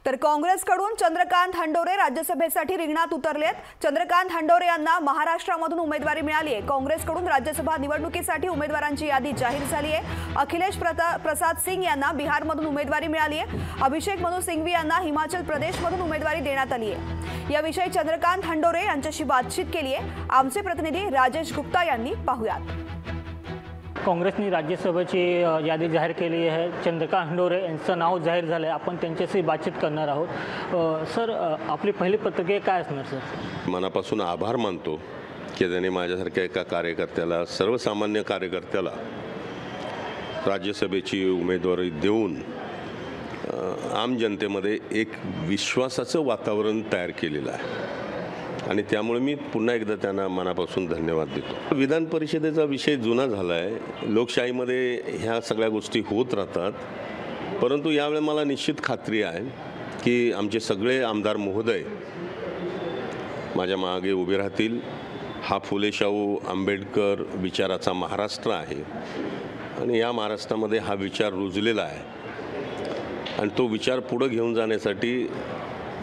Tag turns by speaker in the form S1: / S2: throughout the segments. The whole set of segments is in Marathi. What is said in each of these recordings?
S1: तर काँग्रेसकडून चंद्रकांत हंडोरे राज्यसभेसाठी रिंगणात उतरलेत। चंद्रकांत हंडोरे यांना महाराष्ट्रामधून उमेदवारी मिळाली आहे। काँग्रेसकडून राज्यसभा निवडणुकीसाठी उमेदवारांची यादी जाहीर झाली आहे। अखिलेश प्रसाद सिंग यांना बिहारमधून उमेदवारी मिळाली आहे। अभिषेक मनु सिंघवी यांना हिमाचल प्रदेशमधून उमेदवारी देण्यात आली आहे। याविषयी चंद्रकांत हंडोरे यांच्याशी बातचीत केली आहे। आमचे प्रतिनिधी राजेश गुप्ता यांनी पाहुयात।
S2: काँग्रेसने राज्यसभेची यादी जाहीर केली आहे। चंद्रकांत हंडोरे यांचं नाव जाहीर झालं आहे। आपण त्यांच्याशी बातचीत करणार आहोत। सर, आपली पहिली प्रतिक्रिया काय असणार सर?
S3: मनापासून आभार मानतो की त्यांनी माझ्यासारख्या एका कार्यकर्त्याला, सर्वसामान्य कार्यकर्त्याला राज्यसभेची उमेदवारी देऊन आम जनतेमध्ये एक विश्वासाचं वातावरण तयार केलेलं आहे आणि त्यामुळे मी पुन्हा एकदा त्यांना मनापासून धन्यवाद देतो। विधान परिषदेचा विषय जुना झाला आहे। लोकशाहीमध्ये ह्या सगळ्या गोष्टी होत राहतात, परंतु यावेळी मला निश्चित खात्री आहे की आमचे सगळे आमदार महोदय माझ्या मागे उभे राहतील। हा फुले शाहू आंबेडकर विचाराचा महाराष्ट्र आहे आणि या महाराष्ट्रामध्ये हा विचार रुजलेला आहे आणि तो विचार पुढे घेऊन जाण्यासाठी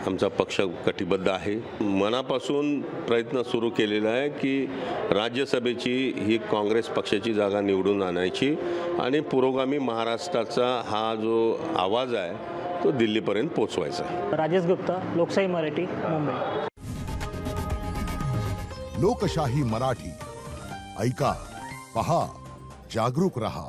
S3: आमचा पक्ष कटिबद्ध आहे। मनापासून प्रयत्न सुरू केलेला आहे की राज्यसभेची ही काँग्रेस पक्षाची जागा निवडून आणायची आणि पुरोगामी महाराष्ट्राचा हा जो आवाज आहे तो दिल्लीपर्यंत पोहोचवायचा।
S2: राजेश गुप्ता, लोकशाही मराठी, मुंबई।
S4: लोकशाही मराठी, ऐका, पहा, जागरूक रहा।